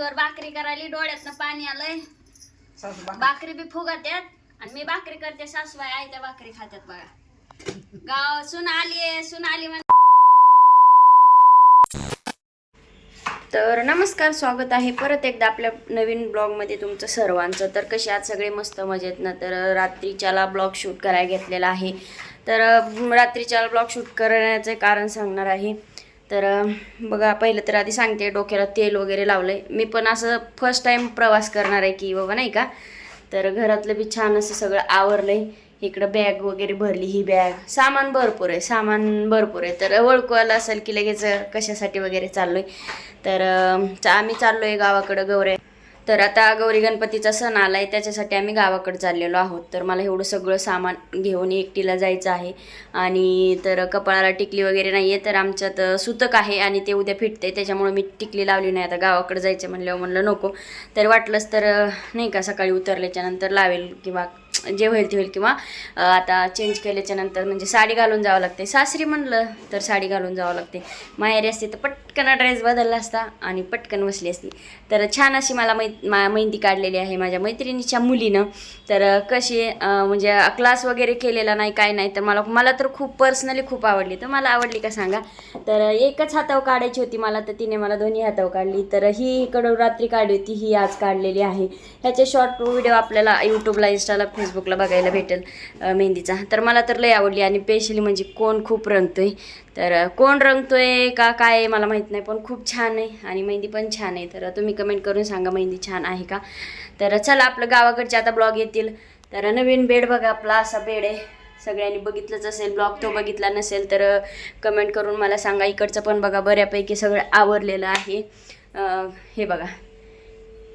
तर भाकरी करायली, डोळ्यातनं पाणी आलंय. भाकरी बी फुगत्यात आणि मी भाकरी करते, सासूबाई आई त्या भाकरी खात्यात बघा. गाव सून आली म्हण. तर नमस्कार, स्वागत आहे परत एकदा आपल्या नवीन ब्लॉगमध्ये तुमचं सर्वांचं. तर कसे आहात सगळे? मस्त मजेत ना? तर रात्रीच्याला ब्लॉग शूट करायला घेतलेला आहे. तर रात्रीच्याला ब्लॉग शूट करण्याचे कारण सांगणार आहे. तर बघा, पहिलं तर आधी सांगते, डोक्याला तेल वगैरे लावलंय. मी पण असं फर्स्ट टाइम प्रवास करणार आहे की बाबा, नाही का. तर घरातलं बी छान असं सगळं आवरलंय. इकडं बॅग वगैरे भरली, ही बॅग, सामान भरपूर आहे. तर ओळखू आलं असेल की लगेच कशासाठी वगैरे चाललोय. तर आम्ही चाललोय गावाकडं गौऱ्या. तर आता गौरी गणपतीचा सण आलाय, त्याच्यासाठी आम्ही गावाकडे चाललेलो आहोत. तर मला एवढं सगळं सामान घेऊन एकटीला जायचं आहे. आणि तर कपाळाला टिकली वगैरे नाही आहे, तर आमच्यात सुतक आहे आणि ते उद्या फिटते, त्याच्यामुळे मी टिकली लावली नाही. आता गावाकडे जायचं म्हणलं नको. तर वाटलंच तर नाही का, सकाळी उतरल्याच्या नंतर लावेल किंवा जे होईल ते होईल. किंवा आता चेंज केल्याच्या नंतर म्हणजे साडी घालून जावं लागते. सासरी म्हणलं तर साडी घालून जावं लागते. माहेरी असते तर पटकन ड्रेस बदलला असता आणि पटकन बसली असती. तर छान अशी मला मेहंदी काढलेली आहे माझ्या मैत्रिणीच्या मुलीनं. तर कशी म्हणजे क्लास वगैरे केलेला नाही, काय नाही. तर मला तर खूप पर्सनली खूप आवडली. तर मला आवडली का सांगा. तर एकच हातावर काढायची होती मला, तर तिने मला दोन्ही हातावर काढली. तर ही इकडं रात्री काढली होती, ही आज काढलेली आहे. ह्याचे शॉर्ट व्हिडिओ आपल्याला यूट्यूबला, इंस्टाला, फेसबुकला बघायला भेटेल मेहंदीचा. तर मला तर लय आवडली. आणि स्पेशली म्हणजे कोण खूप रंगतोय, तर कोण रंगतोय का काय मला माहीत नाही, पण खूप छान आहे आणि मेहंदी पण छान आहे. तर तुम्ही कमेंट करून सांगा मेहंदी छान आहे का. तर चला, आपलं गावाकडचे आता ब्लॉग येतील. तर नवीन बेड बघा, आपला असा बेड आहे. सगळ्यांनी बघितलंच असेल ब्लॉग, तो बघितला नसेल तर कमेंट करून मला सांगा. इकडचं पण बघा, बऱ्यापैकी सगळं आवरलेलं आहे. हे बघा,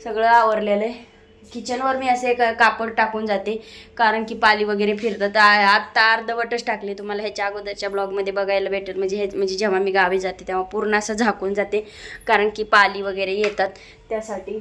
सगळं आवरलेलं आहे. किचनवर मी असे कापड टाकून जाते, कारण की पाली वगैरे फिरतात. आत्ता अर्धवटच टाकले, तुम्हाला ह्याच्या अगोदरच्या ब्लॉगमध्ये बघायला भेटेल. म्हणजे जेव्हा मी गावी जाते तेव्हा पूर्ण असं झाकून जाते, कारण की पाली वगैरे येतात त्यासाठी.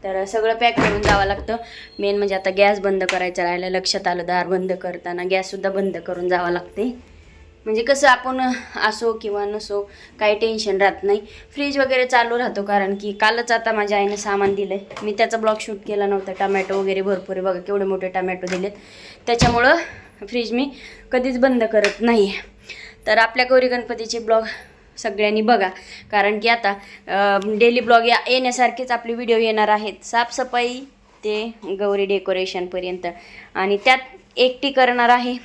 तर सगळं पॅक करून जावं लागतं. मेन म्हणजे आता गॅस बंद करायचा राहिला, लक्षात आलं. दार बंद करताना गॅससुद्धा बंद करून जावं लागते. म्हणजे कसं आपण असो किंवा नसो, काही टेन्शन राहत नाही. फ्रीज वगैरे चालू राहतो, कारण की कालच आता माझ्या आईनं सामान दिलं आहे. मी त्याचा ब्लॉग शूट केला नव्हता. टमॅटो वगैरे भरपूर आहे बघा, केवढे मोठे टमॅटो दिलेत. त्याच्यामुळं फ्रीज मी कधीच बंद करत नाही. तर आपल्या गौरी गणपतीचे ब्लॉग सगळ्यांनी बघा, कारण की आता डेली ब्लॉग येण्यासारखेच आपले व्हिडिओ येणार आहेत. साफसफाई ते गौरी डेकोरेशनपर्यंत, आणि त्यात एकटी करणार आहे.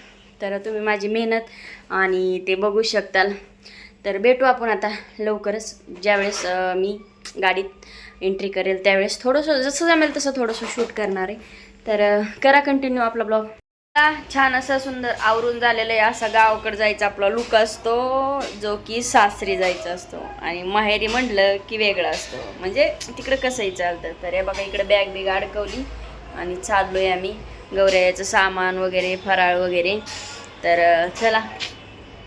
तर तुम्ही माझी मेहनत आणि ते बघू शकताल. तर भेटू आपण आता लवकरच, ज्यावेळेस मी गाडीत एंट्री करेल त्यावेळेस थोडंसं जसं जमेल तसं थोडंसं शूट करणार आहे. तर करा कंटिन्यू आपला ब्लॉग. छान असं सुंदर आवरून झालेलं आहे. असा गावाकडे जायचा आपला लुक असतो, जो की सासरी जायचा असतो. आणि माहेरी म्हटलं की वेगळा असतो, म्हणजे तिकडं कसंही चालतं. तर हे बघा, इकडे बॅग बिग अडकवली आणि चाललोय आम्ही. गौऱ्याचं सामान वगैरे, फराळ वगैरे. तर चला,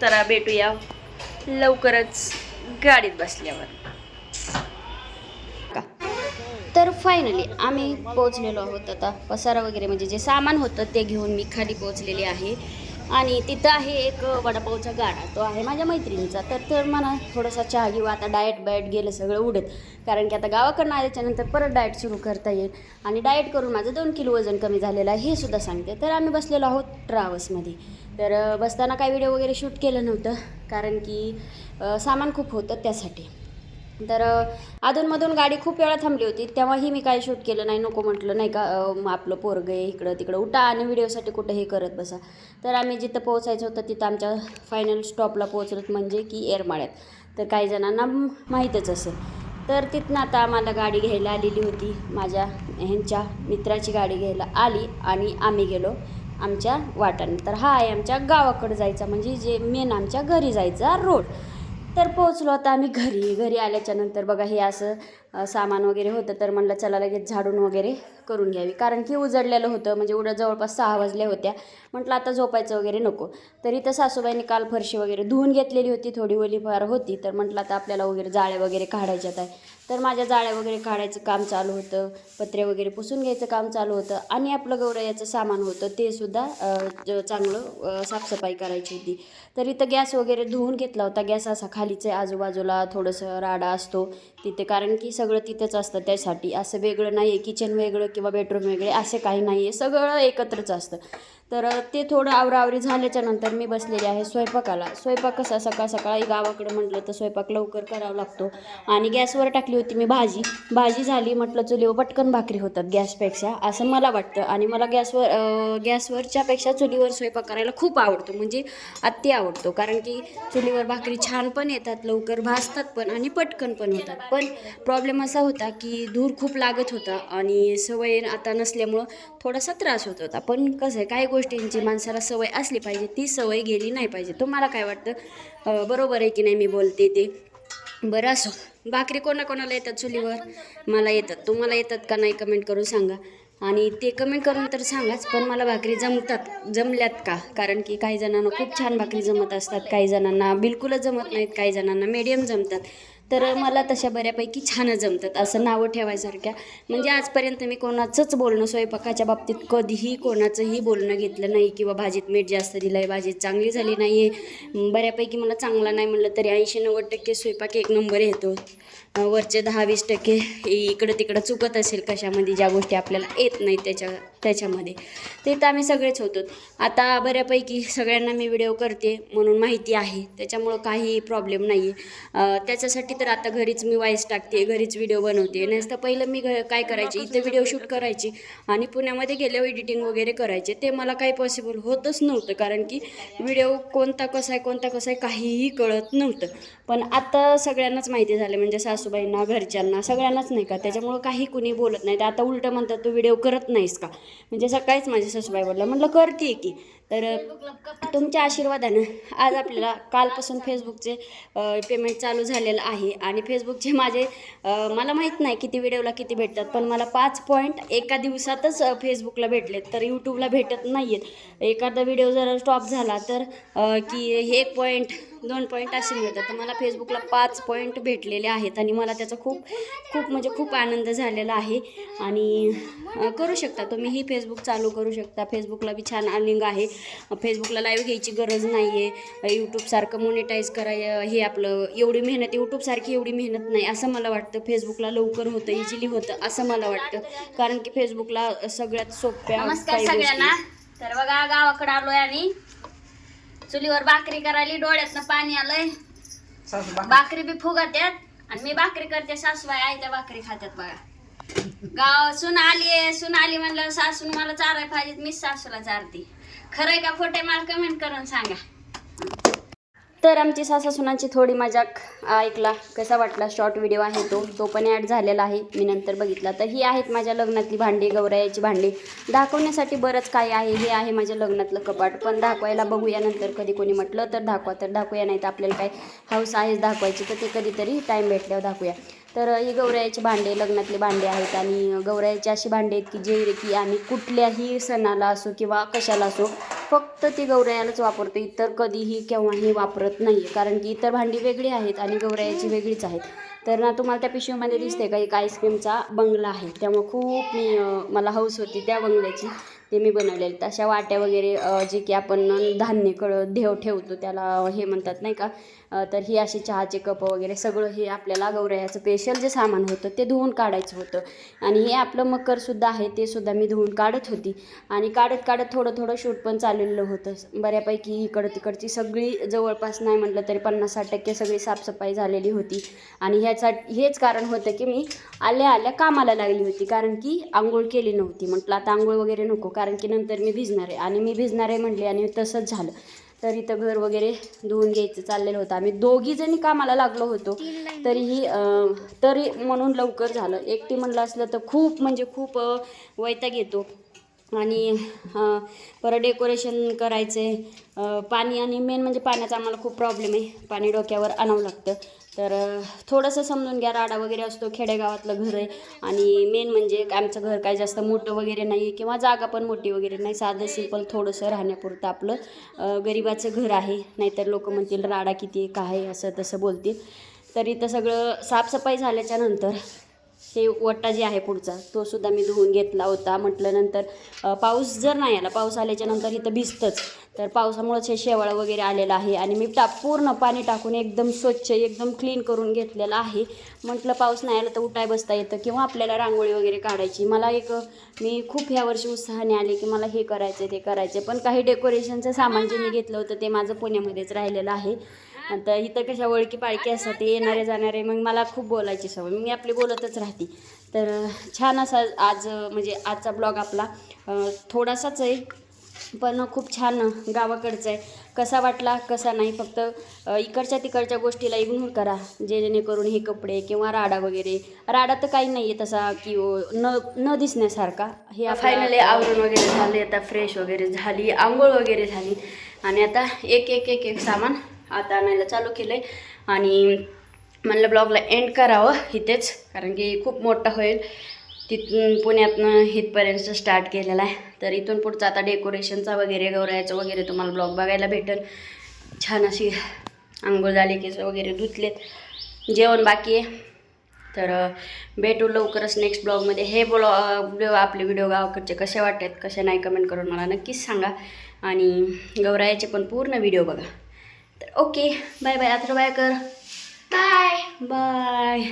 तर भेटूया लवकरच गाडीत बसल्यावर. तर फायनली आम्ही पोहोचलेलो आहोत. आता पसारा वगैरे म्हणजे जे सामान होतं ते घेऊन मी खाली पोहोचलेली आहे. आणि तिथं आहे एक वडापावचा गाडा, तो आहे माझ्या मैत्रिणीचा. तर मला थोडासा चहा घेऊ. आता डाएट गेलं सगळं उडत, कारण की आता गावाकडनं आल्याच्यानंतर परत डाएट सुरू करता येईल. आणि डाएट करून माझं 2 किलो वजन कमी झालेलं आहे, हे सुद्धा सांगते. तर आम्ही बसलेलो आहोत ट्रॅव्हल्समध्ये. तर बसताना काही व्हिडिओ वगैरे शूट केलं नव्हतं, कारण की सामान खूप होतं त्यासाठी. तर अधूनमधून गाडी खूप वेळा थांबली होती, तेव्हाही मी काही शूट केलं नाही. नको म्हटलं, नाही का, आपलं पोरगं आहे, इकडं तिकडं उठा आणि व्हिडिओसाठी कुठं हे करत बसा. तर आम्ही जिथं पोहोचायचं होतं तिथं आमच्या फायनल स्टॉपला पोहोचलो, म्हणजे की येरमाळ्यात. तर काही जणांना माहीतच असेल. तर तिथनं आता आम्हाला गाडी घ्यायला आलेली होती. माझ्या ह्यांच्या मित्राची गाडी घ्यायला आली आणि आम्ही गेलो आमच्या वाटाने. तर हा आहे आमच्या गावाकडं जायचा, म्हणजे जे मेन आमच्या घरी जायचा रोड. तर पोहोचलो आता आम्ही घरी आल्याच्यानंतर बघा, हे असं सामान वगैरे होतं. तर म्हणलं चला लगेच झाडून वगैरे करून घ्यावी, कारण की उजडलेलं होतं. म्हणजे जवळपास 6 वाजल्या होत्या. म्हटलं आता झोपायचं वगैरे नको. तर इथं सासूबाईंनी काल फरशी वगैरे धुवून घेतलेली होती, थोडी ओलीफार होती. तर म्हटलं आता आपल्याला वगैरे जाळ्या वगैरे काढायच्यात आहे. तर माझ्या जाळ्या वगैरे काढायचं काम चालू होतं, पत्रे वगैरे पुसून घ्यायचं काम चालू होतं. आणि आपलं गौरायाचं सामान होतं ते सुद्धा चांगलं साफसफाई करायची होती. तर इथं गॅस वगैरे धुवून घेतला होता. गॅस असा खालीच आहे, आजूबाजूला थोडंसं राडा असतो तिथे, कारण की सगळं तिथंच असतं. त्यासाठी असं वेगळं नाही आहे, किचन वेगळं किंवा बेडरूम वेगळे असे काही नाही आहे, सगळं एकत्रच असतं. तर ते थोडं आवराआवरी झाल्याच्या नंतर मी बसलेली आहे स्वयंपाकाला. स्वयंपाक कसा सकाळी गावाकडे म्हटलं तर स्वयंपाक लवकर करावा लागतो. आणि गॅसवर टाकली होती मी भाजी झाली म्हटलं चुलीवर पटकन भाकरी होतात गॅसपेक्षा, असं मला वाटतं. आणि मला गॅसवरच्यापेक्षा चुलीवर स्वयंपाक करायला खूप आवडतो, म्हणजे अति आवडतो. कारण की चुलीवर भाकरी छान पण येतात, लवकर भाजतात पण आणि पटकन पण होतात. पण प्रॉब्लेम असा होता की धूर खूप लागत होता आणि सवय आता नसल्यामुळं थोडासा त्रास होत होता. पण कसं आहे, काही गोष्टींची माणसाला सवय असली पाहिजे, ती सवय गेली नाही पाहिजे. तुम्हाला काय वाटतं, बरोबर आहे की नाही मी बोलते ते? बरं असो, भाकरी कोणाकोणाला येतात चुलीवर? मला येतात. तुम्हाला येतात का नाही कमेंट करून सांगा. आणि ते कमेंट करून तर सांगाच, पण मला भाकरी जमल्यात का? कारण की काही जणांना खूप छान भाकरी जमत असतात, काही जणांना बिलकुलच जमत नाहीत, काही जणांना मीडियम जमतात. तर मला तशा बऱ्यापैकी छानच जमतात, असं नावं ठेवायसारख्या. म्हणजे आजपर्यंत मी कोणाचंच बोलणं स्वयंपाकाच्या बाबतीत कधीही कोणाचंही बोलणं घेतलं नाही, किंवा भाजीत मीठ जास्त दिलं आहे, भाजी चांगली झाली नाही आहे. बऱ्यापैकी मला चांगला नाही म्हणलं तरी 80-90% स्वयंपाक एक नंबर येतो. वरचे 10-20% इकडं तिकडं चुकत असेल कशामध्ये, ज्या गोष्टी आपल्याला येत नाही त्याच्यामध्ये. ते तर आम्ही सगळेच होतो. आता बऱ्यापैकी सगळ्यांना मी व्हिडिओ करते म्हणून माहिती आहे, त्याच्यामुळं काही प्रॉब्लेम नाही आहे. त्याच्यासाठी तर आता घरीच मी वॉइस टाकते, घरीच व्हिडिओ बनवते. नसतं पहिलं मी काय करायचे, इथे व्हिडिओ शूट करायची आणि पुण्यामध्ये गेल्यावर एडिटिंग वगैरे करायचे. ते मला काही पॉसिबल होतच नव्हतं, कारण की व्हिडिओ कोणता कसा आहे काहीही कळत नव्हतं. पण आता सगळ्यांनाच माहिती झालं, म्हणजे सासूबाईंना, घरच्यांना, सगळ्यांनाच नाही का. त्याच्यामुळं काही कुणी बोलत नाही. आता उलटं म्हणतात तू व्हिडिओ करत नाहीस का? म्हणजे सकाळीच माझ्या सासूबाई बोलल्या, म्हटलं करते की. तर तुमच्या आशीर्वादानं आज आपल्याला कालपासून फेसबुकचे पेमेंट चालू झालेलं आहे. आणि फेसबुकचे माझे मला माहीत नाही किती व्हिडिओला किती भेटतात, पण मला 5 पॉईंट एका दिवसातच फेसबुकला भेटलेत, तर यूट्यूबला भेटत नाही आहेत. एखादा व्हिडिओ जर स्टॉप झाला तर की 1 पॉईंट 2 पॉईंट असे मिळतात. तर मला फेसबुकला 5 पॉईंट भेटलेले आहेत आणि मला त्याचा खूप आनंद झालेला आहे. आणि करू शकता तुम्हीही, फेसबुक चालू करू शकता. फेसबुकला बी छान अर्निंग आहे. फेसबुकला लाईव्ह घ्यायची गरज नाही आहे. यूट्यूबसारखं मोनिटाईज हे आपलं एवढी मेहनत, यूट्यूबसारखी एवढी मेहनत नाही असं मला वाटतं. फेसबुकला लवकर होतं, इझिली होतं असं मला वाटतं. कारण की फेसबुकला सगळ्यात सोप्या. नमस्कार सगळ्यांना. तर बघा, गावाकडे आलोय आणि चुलीवर भाकरी करायली, डोळ्यातनं पाणी आलंय. भाकरी बी फुगत्यात आणि मी भाकरी करते, सासूबाई आयत्या भाकरी खात्यात. बघा, सून आली म्हणलं सासून मला चाराय पाहिजे, मीच सासूला चारते. खरंय का खोटे मला कमेंट करून सांगा. तर आमची सासूसुनांची थोडी मजाक ऐकला, कसा वाटला? शॉर्ट व्हिडिओ आहे तो पण ॲड झालेला आहे, मी नंतर बघितला. तर ही आहेत माझ्या लग्नातली भांडी, गौरायाची भांडी. दाखवण्यासाठी बरंच काय आहे. हे आहे माझ्या लग्नातलं कपाट, पण दाखवायला बघूया नंतर. कधी कोणी म्हटलं तर दाखवूया, नाही तर आपल्याला काय हौस आहेच दाखवायची, तर ते कधीतरी टाईम भेटल्यावर दाखवूया. तर ही गौरायाची भांडे, लग्नातले भांडे आहेत. आणि गौरायाची अशी भांडे आहेत की जे की आम्ही कुठल्याही सणाला असो किंवा कशाला असो फक्त ती गौरायालाच वापरतो, इतर कधीही केव्हाही वापरत नाही. कारण की इतर भांडी वेगळी आहेत आणि गौरायाची वेगळीच आहेत. तर ना तुम्हाला त्या पिशवीमध्ये दिसते का, एक आईस्क्रीमचा बंगला आहे. त्यामुळे खूप मला हौस होती त्या बंगल्याची, ते मी बनवलेले. तशा वाट्या वगैरे जे की आपण धान्य देव ठेवतो त्याला हे म्हणतात नाही का. तर ही अशी चहाचे कप वगैरे सगळं हे आपल्याला गौरायाचं स्पेशल जे सामान होतं ते धुवून काढायचं होतं. आणि हे आपलं मकरसुद्धा आहे, ते सुद्धा मी धुवून काढत होती. आणि काढत थोडं शूट पण चाललेलं होतं. बऱ्यापैकी इकडं तिकडची सगळी जवळपास नाही म्हटलं तरी 50-60% सगळी साफसफाई झालेली होती. आणि हेच कारण होतं की मी आल्या कामाला लागली होती, कारण की आंघोळ केली नव्हती. म्हटलं आता आंघोळ वगैरे नको, कारण की नंतर मी भिजणार आहे. आणि मी भिजणार आहे म्हटले आणि तसंच झालं. तर इथं घर वगैरे धुवून घ्यायचं चाललेलं होतं. आम्ही दोघीजणी कामाला लागलो होतो, तरी म्हणून लवकर झालं. एकटी म्हणलं असलं तर खूप वैताग येतो. आणि परत डेकोरेशन करायचं आहे, पाणी, आणि मेन म्हणजे पाण्याचा आम्हाला खूप प्रॉब्लेम आहे. पाणी डोक्यावर आणावं लागतं. तर थोडंसं समजून घ्या, राडा वगैरे असतो, खेडेगावातलं घर आहे. आणि मेन म्हणजे आमचं घर काय जास्त मोठं वगैरे नाही आहे, किंवा जागा पण मोठी वगैरे नाही, साधं सिंपल थोडंसं राहण्यापुरतं आपलं गरिबाचं घर आहे. नाहीतर लोक म्हणतील राडा किती काय असं तसं बोलतील. तर इथं सगळं साफसफाई झाल्याच्या नंतर हे वट्टा जे आहे पुढचा तो सुद्धा मी धुवून घेतला होता. म्हटलं नंतर पाऊस जर नाही आला, पाऊस आल्याच्या नंतर इथं भिजतंच, तर पावसामुळेच हे शेवाळं वगैरे आलेलं आहे. आणि मी पूर्ण पाणी टाकून एकदम स्वच्छ एकदम क्लीन करून घेतलेलं आहे. म्हटलं पाऊस नाही आला तर उठाय बसता येतं किंवा आपल्याला रांगोळी वगैरे काढायची. मला मी खूप ह्यावर्षी उत्साहाने आले की मला हे करायचं ते करायचं, पण काही डेकोरेशनचं सामान जे मी घेतलं होतं ते माझं पुण्यामध्येच राहिलेलं आहे. आता इथं कशा ओळखी पाळखी असतात, ते येणारे जाणारे, मग मला खूप बोलायची सवय, मी आपली बोलतच राहते. तर छान असा आज म्हणजे आजचा ब्लॉग आपला थोडासाच आहे पण खूप छान गावाकडचा आहे. कसा वाटला कसा नाही, फक्त इकडच्या तिकडच्या गोष्टीला इग्नोर करा, जेणेकरून हे कपडे किंवा राडा वगैरे, राडा तर काही नाही आहे तसा की न दिसण्यासारखा. हे फायनली आवरून वगैरे झाले, आता फ्रेश वगैरे झाली, आंघोळ वगैरे झाली आणि आता एक सामान आता आणायला चालू केलं आहे. आणि म्हणलं ब्लॉगला एंड करावं इथेच, कारण की खूप मोठा होईल. तिथून पुण्यातनं इथपर्यंत स्टार्ट केलेला आहे, तर इथून पुढचं आता डेकोरेशनचा वगैरे गौरायचं वगैरे तुम्हाला ब्लॉग बघायला भेटेल. छान अशी आंघोळ झाली, केस वगैरे धुतलेत, जेवण बाकी आहे. तर भेटू लवकरच नेक्स्ट ब्लॉगमध्ये. हे आपले व्हिडिओ गावाकडचे कसे वाटतात कसे नाही कमेंट करून मला नक्कीच सांगा. आणि गौरायाचे पण पूर्ण व्हिडिओ बघा. तर ओके, बाय बाय. आता बाय कर, बाय बाय.